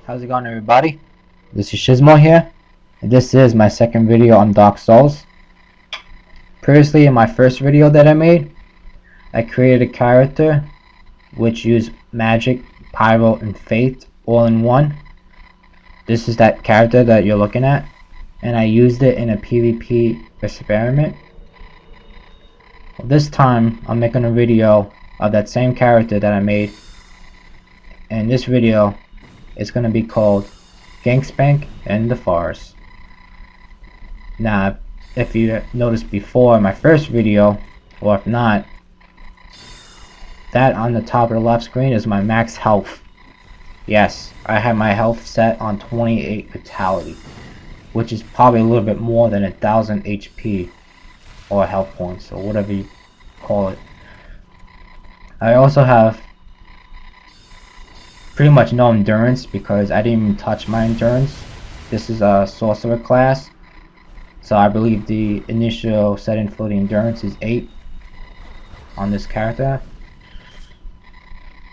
How's it going, everybody? This is Shizmoore here, and this is my second video on Dark Souls. Previously, in my first video that I made, I created a character which used magic, pyro, and faith all in one. This is that character that you're looking at, and I used it in a PvP experiment. This time, I'm making a video of that same character that I made, and this video is going to be called Gank Spank in the Forest. Now, if you noticed before in my first video, or if not, that on the top of the left screen is my max health. Yes, I have my health set on 28 vitality, which is probably a little bit more than 1000 HP or health points, or whatever you call it. I also have pretty much no endurance because I didn't even touch my endurance. This is a sorcerer class, so I believe the initial setting for the endurance is 8 on this character.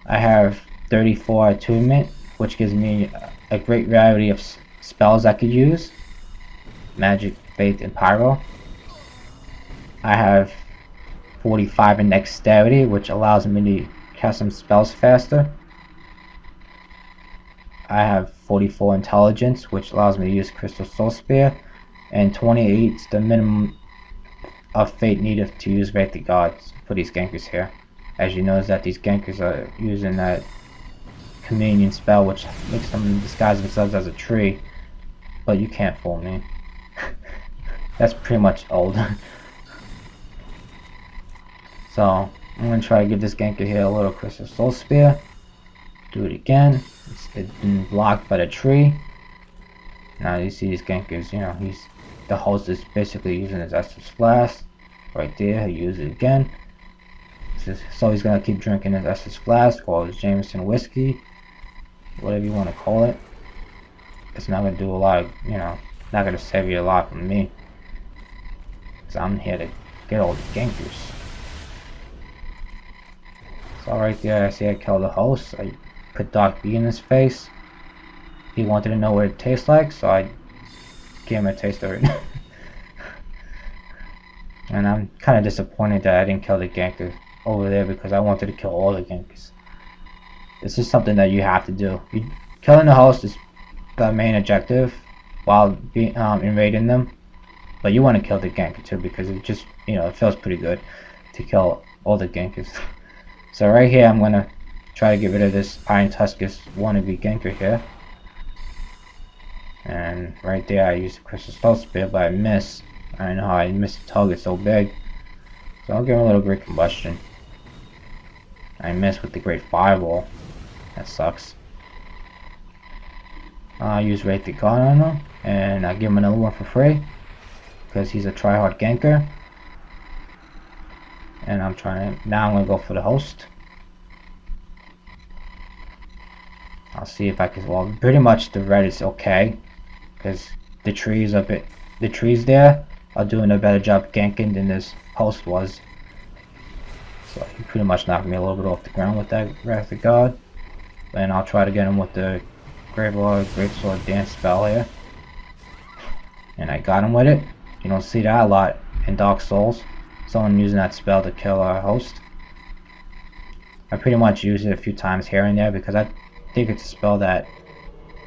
I have 34 attunement, which gives me a great variety of spells I could use: magic, faith, and pyro. I have 45 in dexterity, which allows me to cast some spells faster. I have 44 intelligence, which allows me to use crystal soul spear, and 28 is the minimum of fate needed to use Wraith the Gods for these gankers here. As you notice that these gankers are using that chameleon spell, which makes them disguise themselves as a tree, but you can't fool me. That's pretty much old. So I'm gonna try to give this ganker here a little crystal soul spear. Do it again. It's been blocked by the tree. Now you see these gankers, you know, the host is basically using his Estus Flask right there. He used it again. So he's gonna keep drinking his Estus Flask or his Jameson whiskey, whatever you want to call it. It's not gonna do a lot of, you know, not gonna save you a lot from me, because I'm here to get all the gankers. So right there, I see I killed the host. I put Dark B in his face. He wanted to know what it tastes like, so I gave him a taste of it. And I'm kind of disappointed that I didn't kill the ganker over there, because I wanted to kill all the gankers. This is something that you have to do. Killing the host is the main objective while invading them, but you want to kill the ganker too, because it just, you know, it feels pretty good to kill all the gankers. So right here, I'm gonna try to get rid of this Iron Tuskus wannabe ganker here. And right there, I used the crystal soul spear, but I missed. I don't know how I missed the target so big. So I'll give him a little great combustion. I missed with the great fireball. That sucks. I'll use Wraith the God on him, and I'll give him another one for free, because he's a try-hard ganker. And I'm gonna go for the host. I'll see if I can, well, pretty much the red is okay, because the trees there are doing a better job ganking than this host was. So he pretty much knocked me a little bit off the ground with that Wrath of God. And I'll try to get him with the Greatsword Dance spell here. And I got him with it. You don't see that a lot in Dark Souls. Someone using that spell to kill our host. I pretty much use it a few times here and there, because I think it's a spell that,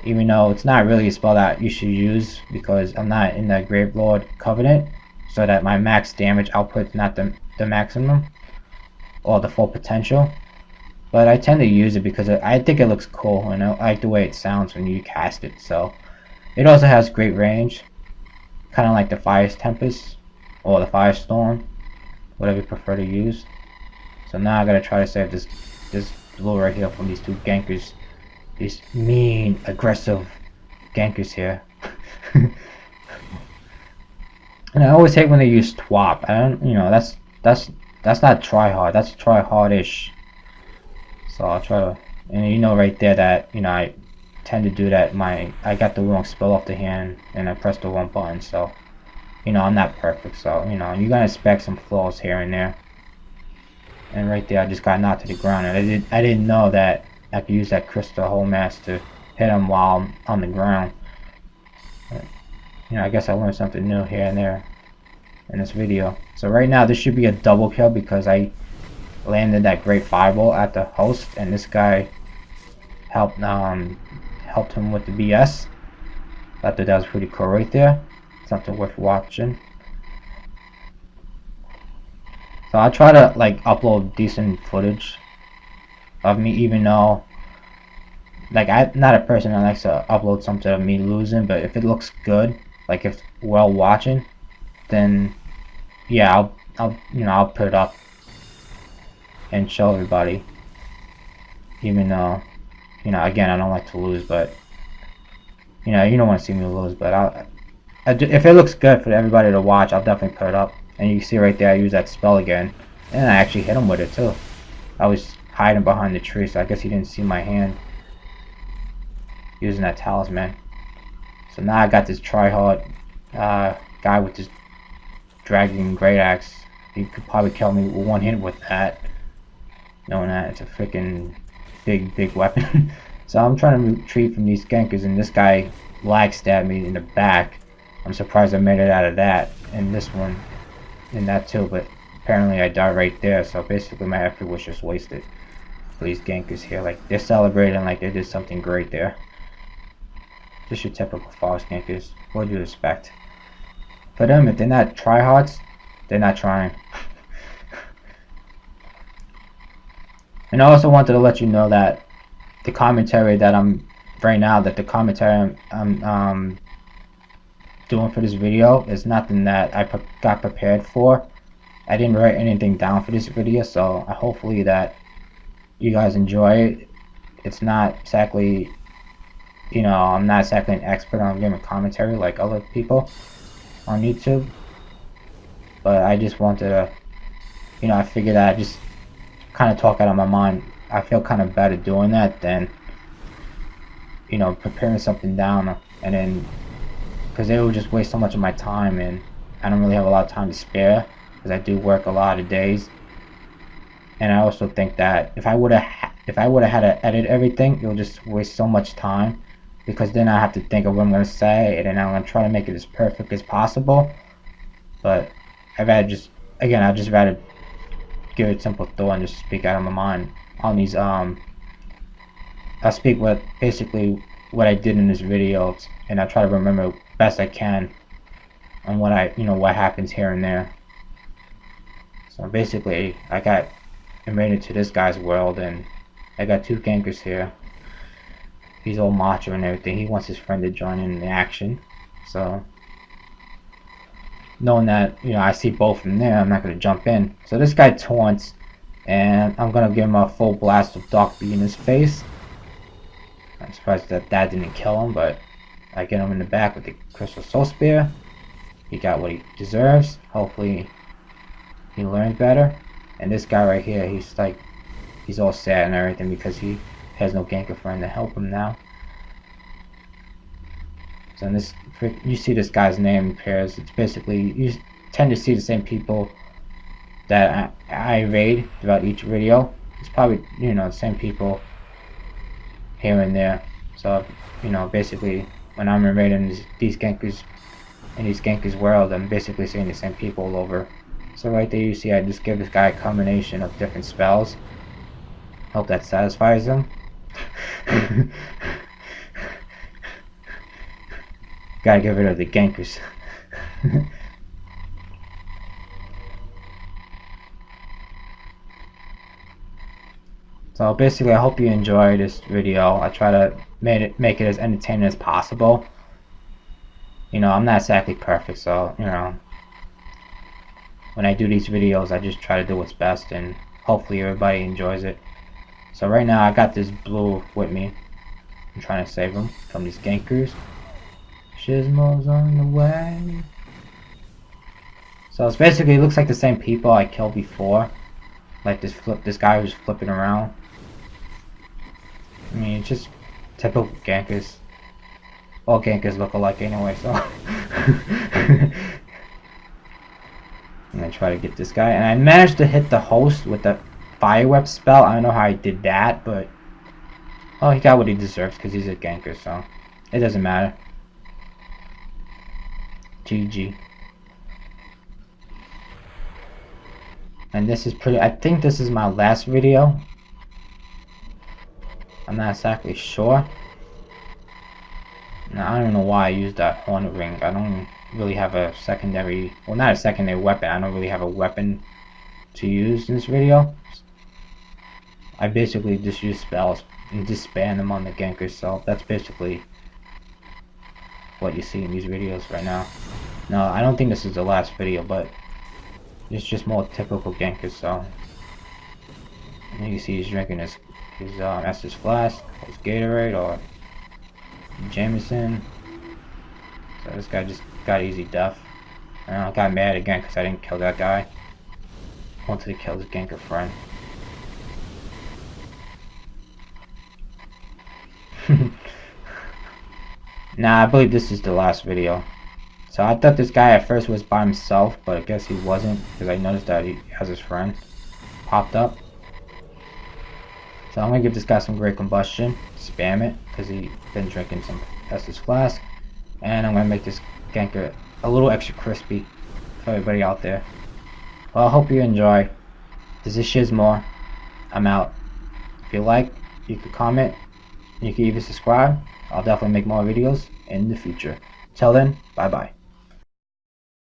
even though it's not really a spell that you should use, because I'm not in the Gravelord Covenant, so that my max damage output is not the maximum or the full potential. But I tend to use it because I think it looks cool, and I like the way it sounds when you cast it. So it also has great range, kind of like the Fire Tempest or the Firestorm, whatever you prefer to use. So now I gotta try to save this blue right here from these two gankers. These mean, aggressive gankers here. And I always hate when they use TWAP. I don't, you know, that's not try hard. That's try hardish. So I'll try to, and you know right there that, you know, I tend to do that. I got the wrong spell off the hand, and I pressed the wrong button. So, you know, I'm not perfect. So, you know, you gotta expect some flaws here and there. And right there, I just got knocked to the ground, and I didn't know that I could use that crystal whole mass to hit him while I'm on the ground. But, you know, I guess I learned something new here and there in this video. So right now this should be a double kill because I landed that great fireball at the host, and this guy helped him with the BS. I thought that was pretty cool right there. Something worth watching. So I try to like upload decent footage of me, even though like I'm not a person that likes to upload something of me losing, but if it looks good, like if well watching, then yeah, I'll put it up and show everybody. Even though, you know, again, I don't like to lose, but you know, you don't want to see me lose, but if it looks good for everybody to watch, I'll definitely put it up. And you see right there, I use that spell again, and I actually hit him with it too. I was hiding behind the tree, so I guess he didn't see my hand using that talisman. So now I got this tryhard guy with this dragon great axe. He could probably kill me with one hit with that, knowing that it's a freaking big weapon. So I'm trying to retreat from these gankers, and this guy lag stabbed me in the back. I'm surprised I made it out of that, and this one, and that too, but apparently I died right there, so basically my effort was just wasted. For these gankers here, like they're celebrating like they did something great there. Just your typical false gankers. What do you expect? For them, if they're not tryhards, they're not trying. And I also wanted to let you know that the commentary that I'm doing for this video is nothing that I got prepared for. I didn't write anything down for this video, so hopefully that you guys enjoy it. It's not exactly, you know, I'm not exactly an expert on giving commentary like other people on YouTube, but I just wanted to, you know, I figured that I just kind of talk out of my mind. I feel kind of better doing that than, you know, preparing something down, and then because it would just waste so much of my time, and I don't really have a lot of time to spare because I do work a lot of days. And I also think that if I would have had to edit everything, it would just waste so much time, because then I have to think of what I'm going to say, and then I'm going to try to make it as perfect as possible. But I'd rather just, again, I'd just rather give it simple thought and just speak out of my mind on these. I'll speak what basically what I did in this video, and I try to remember best I can on what what happens here and there. So basically, I made it to this guy's world, and I got two gankers here. He's all macho and everything. He wants his friend to join in the action. So knowing that, you know, I see both of them there, I'm not going to jump in. So this guy taunts, and I'm going to give him a full blast of Dark Beam in his face. I'm surprised that didn't kill him, but I get him in the back with the Crystal Soul Spear. He got what he deserves. Hopefully he learns better. And this guy right here, he's all sad and everything because he has no ganker friend to help him now. So in this, you see this guy's name in pairs. It's basically, you tend to see the same people that I raid throughout each video. It's probably, you know, the same people here and there. So, you know, basically when I'm raiding these gankers in these gankers world, I'm basically seeing the same people all over. So right there you see I just give this guy a combination of different spells. Hope that satisfies him. Gotta get rid of the gankers. So basically, I hope you enjoy this video. I try to make it as entertaining as possible. You know, I'm not exactly perfect, so you know, when I do these videos, I just try to do what's best, and hopefully everybody enjoys it. So right now, I got this blue with me. I'm trying to save him from these gankers. Shizmoore's on the way. So it's basically, it looks like the same people I killed before, like this guy who's flipping around. I mean, it's just typical gankers. All gankers look alike anyway, so I'm gonna try to get this guy, and I managed to hit the host with the fire whip spell. I don't know how I did that, but Oh, he got what he deserves because he's a ganker, so it doesn't matter. GG. And this is pretty, I think this is my last video. I'm not exactly sure. Now, I don't know why I used that hornet ring. I don't really have a secondary, well, not a secondary weapon. I don't really have a weapon to use in this video. I basically just use spells and just spam them on the gankers, so that's basically what you see in these videos right now. No, I don't think this is the last video, but it's just more typical gankers, so. And you see he's drinking his Estus Flask, his Gatorade, or Jameson. So this guy just got easy death. And I got mad again because I didn't kill that guy. I wanted to kill his ganker friend. Nah, I believe this is the last video. So I thought this guy at first was by himself, but I guess he wasn't because I noticed that he has his friend popped up. So I'm gonna give this guy some great combustion, spam it because he's been drinking some Estus Flask, and I'm gonna make this ganker a little extra crispy for everybody out there. Well, I hope you enjoy. This is Shizmoore. I'm out. If you like, you could comment. You can even subscribe. I'll definitely make more videos in the future. Till then, bye bye.